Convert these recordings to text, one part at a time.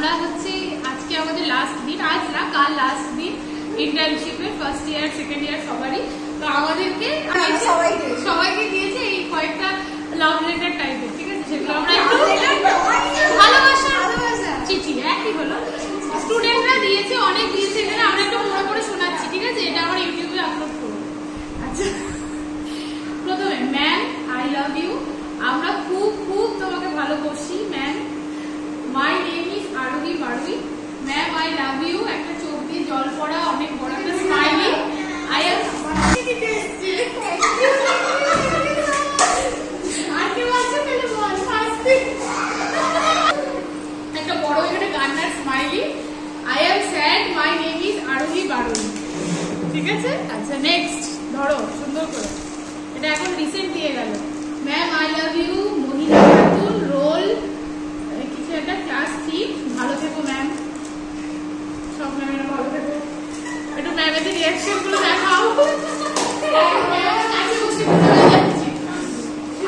আমরা হচ্ছে আজকে আমাদের লাস্ট দিন, আজ না কাল লাস্ট দিন ইন্টার্নশিপে, ফার্স্ট ইয়ার সেকেন্ড ইয়ার সবারই। তো আমাদেরকে সবাইকে দিয়েছে এই কয়েকটা লাভ লেটার টাইপের, ঠিক আছে? সেগুলো আমরা একটু ভালোবাসা চিঠি একই হলো, স্টুডেন্টরা দিয়েছে, অনেক দিয়েছে, এখানে আমরা একটু মনে করে শোনাচ্ছি, ঠিক আছে? এটা আমার ইউটিউবে আপলোড করবো। আচ্ছা, প্রথমে ম্যাম আই লাভ ইউ, আমরা খুব খুব তোমাকে ভালোবাসি ma'am. My name is Arohi Barui, ma'am I love you, একটা চোখ দিয়ে জল পড়া অনেক বড় একটা স্মাইলি। আই এম একটা বড় এখানে গান্নার smiley. I am sad, my name is Arohi Barui, ঠিক আছে? আচ্ছা নেক্সট ধরো সুন্দর করে, এটা এখন রিসেন্ট দিয়ে গেল। ম্যাম আই লাভ ইউ, মহিলা খাতুন, রোল কিছু একটা, ক্লাস 3, ভালো থেকো ম্যাম, সব ম্যামেরা ভালো থেকো। একটু ম্যামের রিয়াকশন গুলো দেখাও।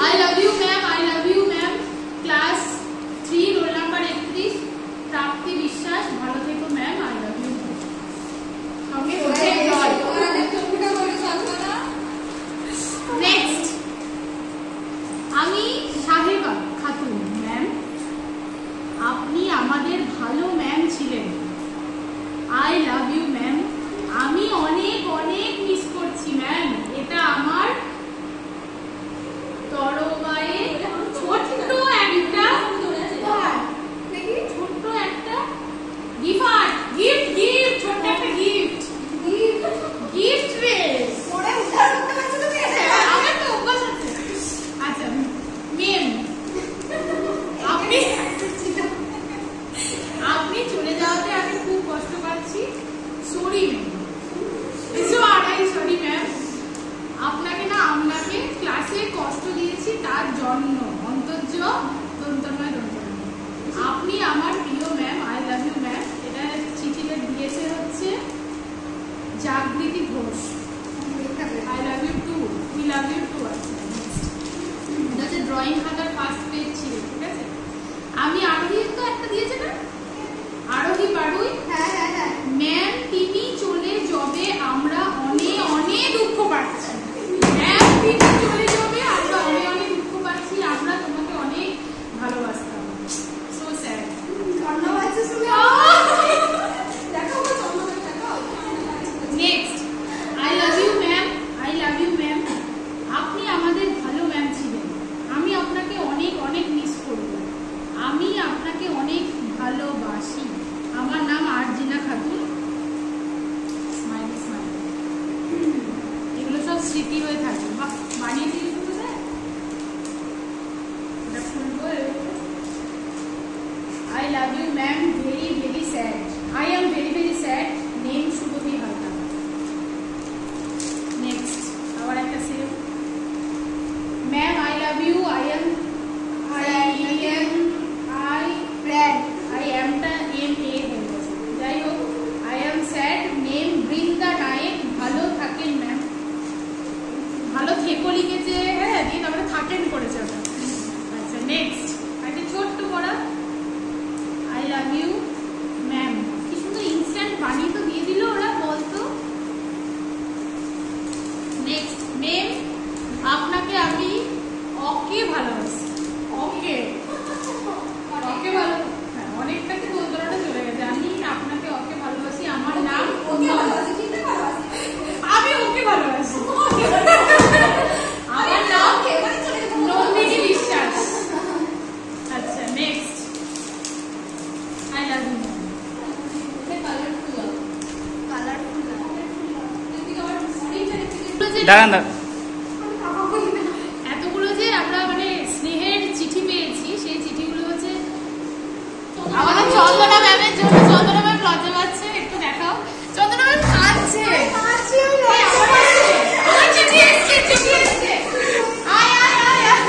I love you ma'am, I love you ma'am, class 3, roll number 31, Prapti Biswas, ভালো থেকো ma'am, I love you. Next আমি সাহেবা খাতুন, ম্যাম আপনি আমাদের ভালো ম্যাম ছিলেন, আই লাভ ইউ ম্যাম, আমি অনেক অনেক মিস করছি ম্যাম, এটা আমার তরবায়ে ছোট্ট একটা গিফট, ছোট্ট একটা গিফট রে আমার তো অভ্যাস আছে। আচ্ছা মেম আপনি চলে যাওয়াতে আমি খুব কষ্ট পাচ্ছি, সরি সরি ম্যাম, আপনাকে না আপনাকে ক্লাসে কষ্ট দিয়েছি তার জন্য, অন্তর্য দন্তময় দন্তময়, আপনি আমার প্রিয় ma'am, I love you ma'am. এটা চিঠিটা দিয়েছে হচ্ছে Jagriti Ghosh, I love you too, we love you too. আচ্ছা ড্রয়িং খাতার ফার্স্ট পেজ ছিল, ঠিক আছে? আমি আরোহী তো একটা দিয়েছে না, আরোহী বারুই, ম্যাম তিনি চলে যাবে আমরা অনেক অনেক দুঃখ পাচ্ছি, ম্যাম তিনি চলে যাবে আমরা অনেক অনেক দুঃখ পাচ্ছি, আমরা তোমাকে অনেক ভালোবাসতাম, so sad. Next I love you ma'am, I love you ma'am, আপনি আমাদের ভালো ম্যাম ছিলেন, আমি আপনাকে অনেক অনেক মিস করব, আমি আপনাকে অনেক ভালোবাসি, আমার নাম আরজিনা খাতুন, স্মাইলি স্মাইলি। এগুলো সব স্মৃতি হয়ে থাকে, বানিয়ে দিয়ে I love you ma'am, very very sad, I am very very sad, name Sugati Haldar. Next আবার একটা save, ma'am I love you, I am টা এম এ হয়ে গেছে, যাই হোক, I am sad, name Brinda Nayek, ভালো থাকেন ম্যাম, ভালো থেকো লিখেছে, হ্যাঁ দিয়ে তারপরে থাকেন করেছে ওটা। আচ্ছা নেক্সট একটা ছোট্ট পড়া, আই লাভ ইউ ম্যাম, কি সুন্দর ইনস্ট্যান্ট বানিয়ে তো দিয়ে দিল ওরা, বলতো। নেক্সট মেম আপনাকে আমি ওকে ভালোবাসি, ওকে ভালো, হ্যাঁ অনেকটা কি বলতোটা চলে গেছে, আমি আপনাকে ওকে ভালোবাসি, আমার নাম আমি ওকে ভালোবাসি, আমার নাম নন্দিনী বিশ্বাস। আচ্ছা নেক্সট আই লাভ ইউ এতগুলো যে আমরা মানে স্নেহের চিঠি পেয়েছি, সেই চিঠিগুলো হচ্ছে আমাদের চন্দনা ম্যামের জন্য। চন্দনা ম্যাম লজ্জা পাচ্ছে, একটু দেখাও, চন্দনা ম্যাম কাঁদছে, আমার চিঠি এসছে, চিঠি এসছে, আয় আয় আয় আয়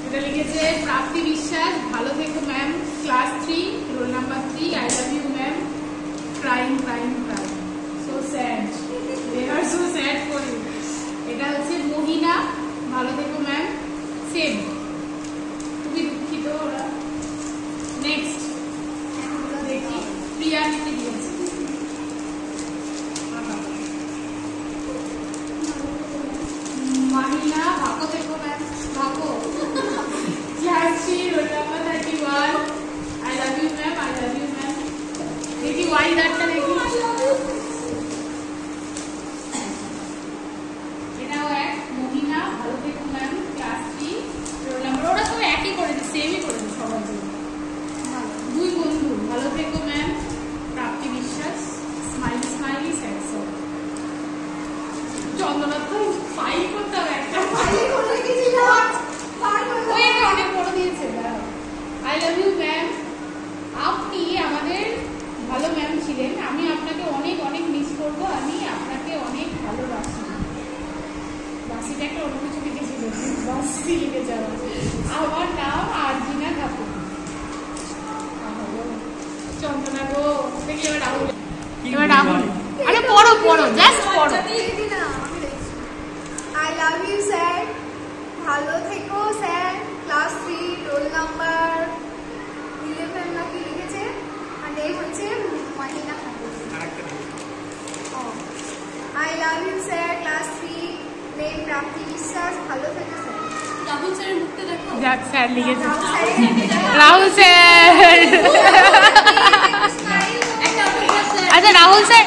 এটা লিখেছে প্রাপ্তি বিশ্বাস, ভালো থেকো ma'am, class 3 roll number 3, I love you ma'am, crying crying crying, so sad, they are so sad for you. এটা হচ্ছে মহিনা, ভালো থেকো ম্যাম, সেম, খুবই দুঃখিত ওরা। নেক্সট দেখি প্রিয়া কি দিয়েছে। মাহিনা, ভাগো থেকো ম্যাম, ভাগো, class 3 roll number 31, I love you ma'am, I love you ma'am. দেখি ওয়াই দাঁড়টা দেখি, এটাও এক, মহিনা, ভালো থেকো ম্যাম, ক্লাস 3 রোল নাম্বার, ওরা সব একই করেছে, সেমই করেছে সবার জন্য। দুই বন্ধু, ভালো থেকো ম্যাম, প্রাপ্তি বিশ্বাস, স্মাইলি স্মাইলি স্যাড সং। চন্দনা তো ফাইল করতে হবে, একটা ফাইল করে রেখেছিল, ওই অনেক বড় দিয়েছে। আই লাভ ইউ ম্যাম, আপনি আমাদের ভালো ম্যাম ছিলেন, আমি আপনাকে অনেক অনেক মিস করবো, আমি আপনাকে অনেক ভালোবাসি। বাসিটা একটা অন্য কিছু লিখেছিল, বাসি লিখে যাওয়া। আমার নাম আরজিনা ঠাকুর। চন্দনা গো, দেখি এবার রাহুল, এবার রাহুল, আরে পড়ো পড়ো, জাস্ট পড়ো। I love you স্যার, ভালো থেকো স্যার, ক্লাস 3 রোল নাম্বার 11 নাকি লিখেছে, আর নেম হচ্ছে Mahina Thakur. I love you sir, class 3 name Prapti Biswas, ভালো থেকো স্যার। রাহুল স্যারের মুখটা দেখো, যাক স্যার লিখেছে, রাহুল স্যার। আচ্ছা রাহুল স্যার,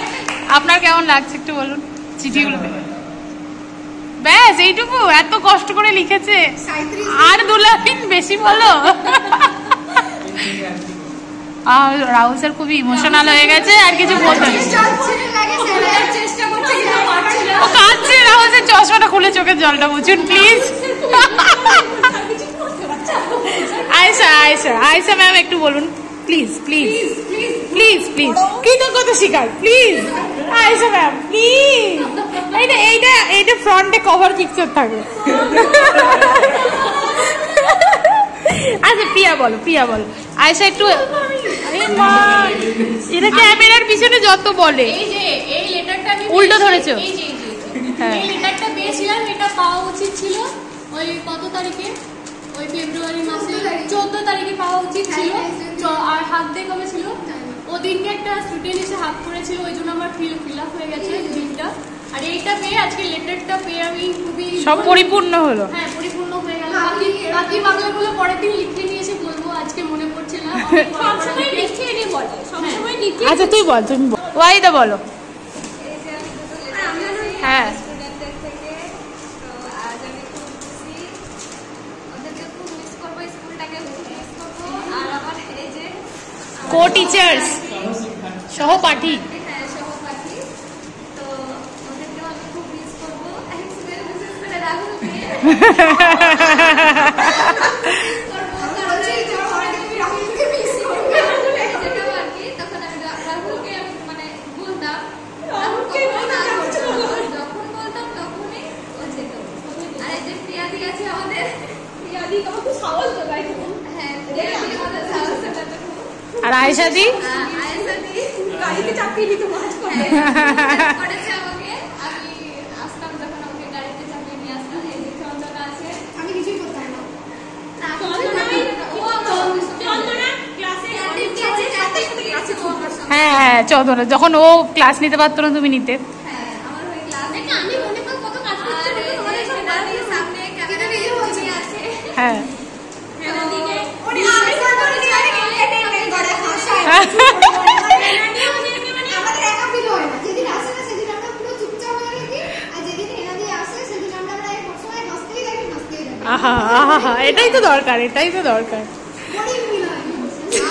আপনার কেমন লাগছে একটু বলুন চিঠিগুলো? ব্যাস এইটুকু, এত কষ্ট করে লিখেছে, আর 2 লাইন বেশি বলো। রাহুল স্যার খুবই ইমোশনাল হয়ে গেছে, আর কিছু বলতে কাঁদছে। রাহুল স্যার চশমাটা খুলে চোখের জলটা মুছুন প্লিজ। আয়েশা আয়েশা আয়েশা ম্যাম একটু বলুন প্লিজ প্লিজ প্লিজ প্লিজ, কৃতজ্ঞতা স্বীকার প্লিজ। আয়েশা ম্যাম প্লিজ, এইটা এইটা এইটা ফ্রন্টে কভার পিকচার থাকবে। আচ্ছা প্রিয়া বলো, প্রিয়া বলো। আয়েশা একটু, এটা ক্যামেরার পিছনে যত বলে। এই যে এই লেটারটা আমি উল্টো ধরেছো? এই যে হ্যাঁ, এই লেটারটা পেয়েছিলাম, এটা পাওয়া উচিত ছিল ওই কত তারিখে, ওই ফেব্রুয়ারি মাসে 14 তারিখে পাওয়া উচিত ছিল। আর হাফ ডে কবে ছিল? ওদিনকে একটা স্টুডেন্ট এসে হাফ করেছিল, ওই জন্য আমার ফিল আপ হয়ে গেছে দিনটা। আর এইটা পেয়ে, আজকে লেটারটা পেয়ে আমি খুবই সব পরিপূর্ণ হলো। হ্যাঁ পরিপূর্ণ হয়ে গেল। বাকি বাংলাগুলো পরের দিন লিখে নিয়ে এসে বলবো, আজকে মনে পড়ছে না। সবসময় লিখে এনে বলে, সবসময় লিখে। আচ্ছা তুই বল, তুমি ওয়াইদা বলো। হ্যাঁ স্টুডেন্টদের থেকে, তো আজ আমি খুব খুশি, ওদেরকে খুব মিস করবো, স্কুলটাকে খুব মিস করবো। আর আমার এই যে কো টিচার্স, সহপাঠী, হ্যাঁ সহপাঠী, তো ওদেরকেও আমি খুব মিস করবো। বিশেষ করে রাহুলকে আর আয়েশা দি গাড়িতে চাপিয়ে দিত মাঝ পথে করেছে আমাকে। আমি আসতাম যখন আমাকে গাড়িতে চাপিয়ে নিয়ে আসতাম। এই যে চন্দনা আছে, আমি কিছুই করতাম না। হ্যাঁ হ্যাঁ চৌধুরী, যখন ও ক্লাস নিতে পারতো না তুমি নিতে। হ্যাঁ আমার ওই ক্লাস থেকে আমি মনে করি কত কাজ করতে হবে তোমাদের সামনে, সামনে ক্যামেরা নিয়ে বসে আছে। হ্যাঁ ওরে আমি করে দিয়ে এন্টারটেইনমেন্ট করে হাসায়। আমাদের একা ফিল হয় না, যেদিন আসে না সেদিন আমরা পুরো চুপচাপ হয়ে থাকি, আর যেদিন এরা দিয়ে আসে সেদিন আমরা প্রায় সবসময় হাসতেই থাকি, হাসতেই থাকি। আহা আহা, এটাই তো দরকার, এটাই তো দরকার। বড়ই মিল হয়।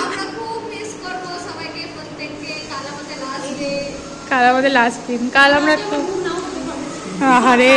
আমরা খুব মিস করব সবাইকে, প্রত্যেককে। কাল আমাদের লাস্ট ডে, কাল আমাদের লাস্ট দিন, কাল আমরা একটু আহারে